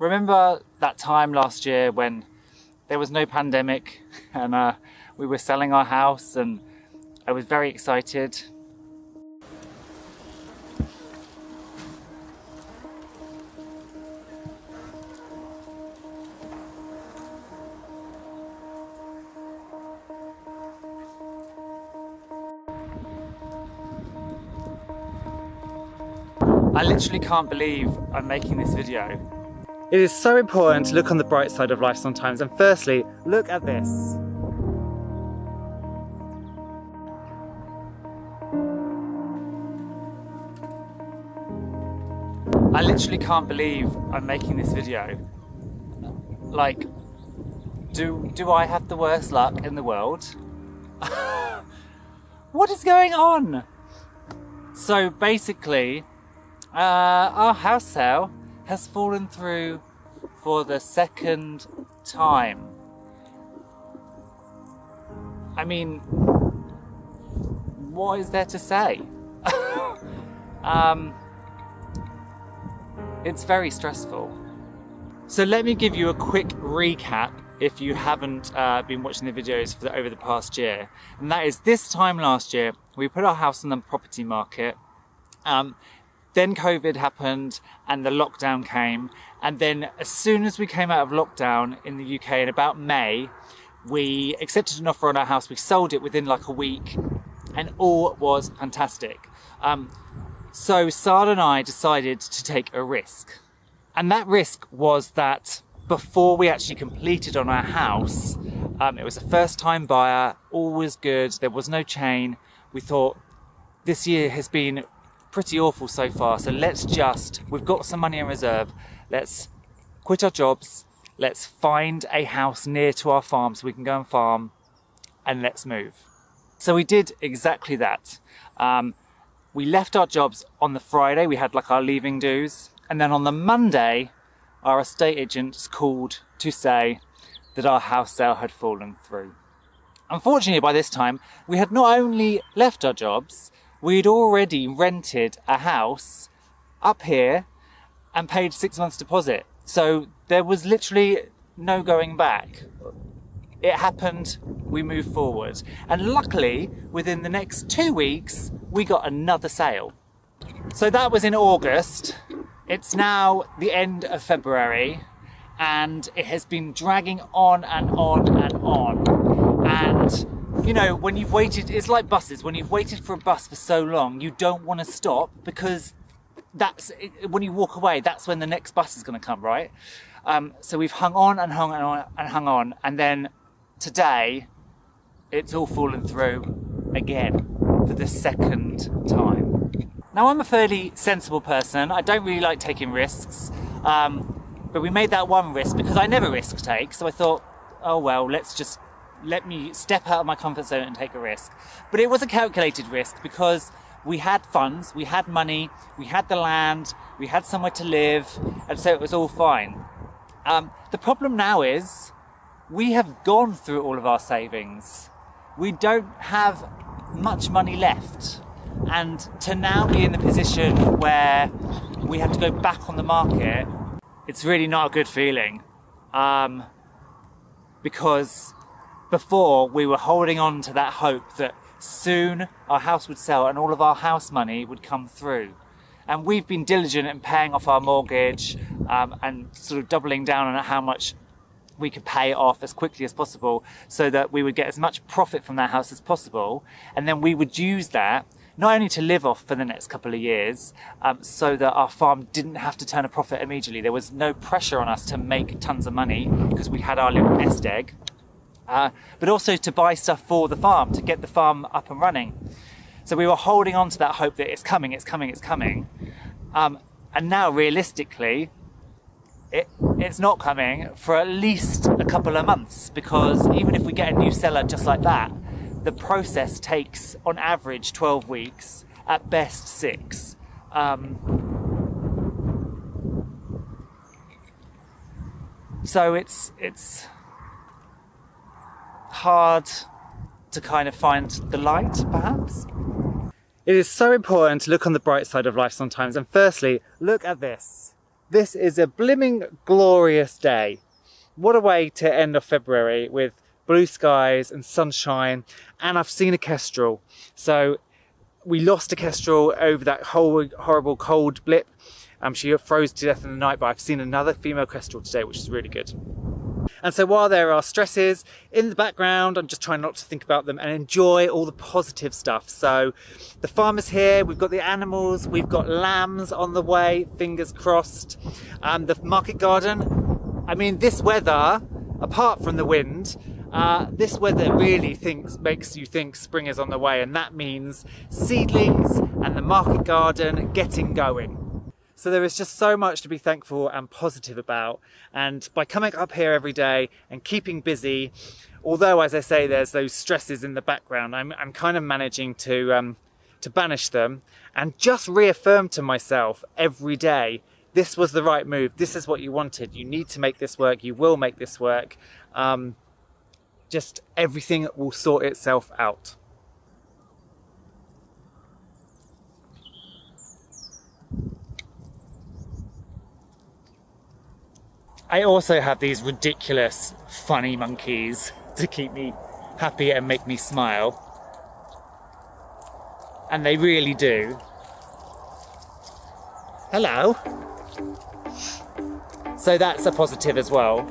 Remember that time last year when there was no pandemic and we were selling our house and I was very excited. I literally can't believe I'm making this video. It is so important to look on the bright side of life sometimes, and firstly, look at this. I literally can't believe I'm making this video. Like, do I have the worst luck in the world? What is going on? So basically, our house sale has fallen through for the second time. I mean, what is there to say? It's very stressful. So let me give you a quick recap if you haven't been watching the videos over the past year. And that is, this time last year, we put our house on the property market. Then COVID happened and the lockdown came. And then as soon as we came out of lockdown in the UK in about May, we accepted an offer on our house. We sold it within like a week and all was fantastic. So Sarah and I decided to take a risk. And that risk was that before we actually completed on our house, it was a first time buyer, all was good, there was no chain. We thought this year has been pretty awful so far, so we've got some money in reserve, let's quit our jobs, let's find a house near to our farm so we can go and farm, and let's move. So we did exactly that. We left our jobs on the Friday, we had like our leaving dues, and then on the Monday, our estate agents called to say that our house sale had fallen through. Unfortunately, by this time, we had not only left our jobs, we'd already rented a house up here and paid 6 months deposit. So there was literally no going back. It happened, we moved forward. And luckily, within the next 2 weeks, we got another sale. So that was in August. It's now the end of February and it has been dragging on and on and on. And you know, when you've waited, it's like buses. When you've waited for a bus for so long, you don't want to stop because when you walk away, that's when the next bus is going to come, right? So we've hung on and hung on and hung on. And then today, it's all fallen through again for the second time. Now, I'm a fairly sensible person. I don't really like taking risks. But we made that one risk because I never risk take. So I thought, oh, well, let me step out of my comfort zone and take a risk. But it was a calculated risk because we had funds, we had money, we had the land, we had somewhere to live, and so it was all fine. The problem now is we have gone through all of our savings. We don't have much money left. And to now be in the position where we have to go back on the market, it's really not a good feeling. Because before we were holding on to that hope that soon our house would sell and all of our house money would come through. And we've been diligent in paying off our mortgage and sort of doubling down on how much we could pay off as quickly as possible so that we would get as much profit from that house as possible. And then we would use that not only to live off for the next couple of years, so that our farm didn't have to turn a profit immediately. There was no pressure on us to make tons of money because we had our little nest egg. But also to buy stuff for the farm, to get the farm up and running. So we were holding on to that hope that it's coming, it's coming, it's coming. And now realistically, it's not coming for at least a couple of months, because even if we get a new seller just like that, the process takes on average 12 weeks, at best 6. So it's hard to kind of find the light, perhaps. It is so important to look on the bright side of life sometimes, and firstly, look at this. This is a blimming glorious day. What a way to end off February with blue skies and sunshine, and I've seen a kestrel. So we lost a kestrel over that whole horrible cold blip. She froze to death in the night, but I've seen another female kestrel today, which is really good. And so while there are stresses in the background, I'm just trying not to think about them and enjoy all the positive stuff. So the farmer's here, we've got the animals, we've got lambs on the way, fingers crossed. The market garden, I mean, this weather, apart from the wind, this weather really makes you think spring is on the way, and that means seedlings and the market garden getting going. So there is just so much to be thankful and positive about, and by coming up here every day and keeping busy, although as I say there's those stresses in the background, I'm kind of managing to banish them and just reaffirm to myself every day, this was the right move, this is what you wanted, you need to make this work, you will make this work, just everything will sort itself out. I also have these ridiculous, funny monkeys to keep me happy and make me smile. And they really do. Hello. So that's a positive as well.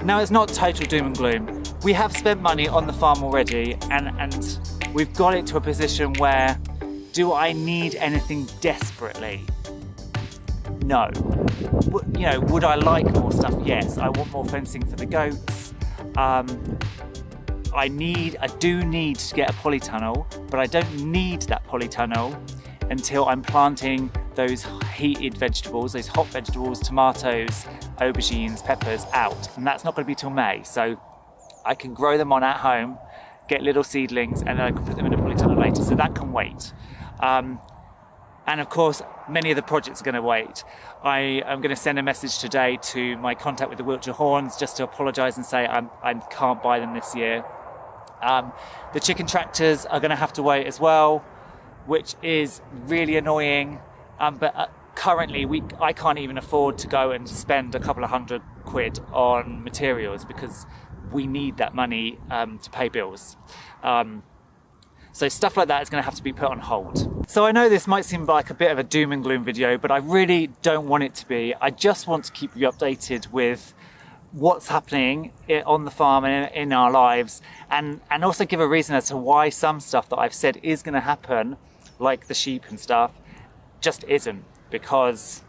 Now, it's not total doom and gloom. We have spent money on the farm already, and we've got it to a position where, do I need anything desperately? No. You know, would I like more stuff? Yes. I want more fencing for the goats. I do need to get a polytunnel, but I don't need that polytunnel until I'm planting those heated vegetables, those hot vegetables, tomatoes, aubergines, peppers out. And that's not going to be till May. So I can grow them on at home, get little seedlings, and then I can put them in a polytunnel later. So that can wait. And of course, many of the projects are going to wait. I am going to send a message today to my contact with the Wiltshire Horns just to apologise and say I can't buy them this year. The chicken tractors are going to have to wait as well, which is really annoying. But currently, I can't even afford to go and spend a couple of £100 on materials because we need that money to pay bills. So stuff like that is going to have to be put on hold. So I know this might seem like a bit of a doom and gloom video, but I really don't want it to be. I just want to keep you updated with what's happening on the farm and in our lives, and also give a reason as to why some stuff that I've said is going to happen, like the sheep and stuff, just isn't, because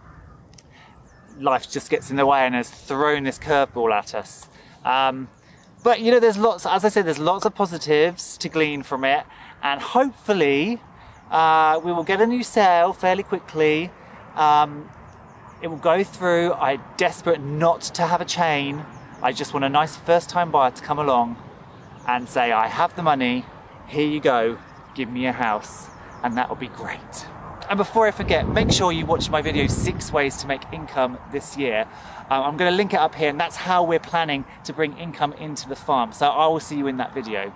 life just gets in the way and has thrown this curveball at us. But you know, there's lots, as I said, there's lots of positives to glean from it, and hopefully we will get a new sail fairly quickly. It will go through. I'm desperate not to have a chain. I just want a nice first-time buyer to come along and say, I have the money, here you go, give me a house, and that will be great. And before I forget, make sure you watch my video 6 ways to make income this year. I'm going to link it up here, and that's how we're planning to bring income into the farm. So I will see you in that video.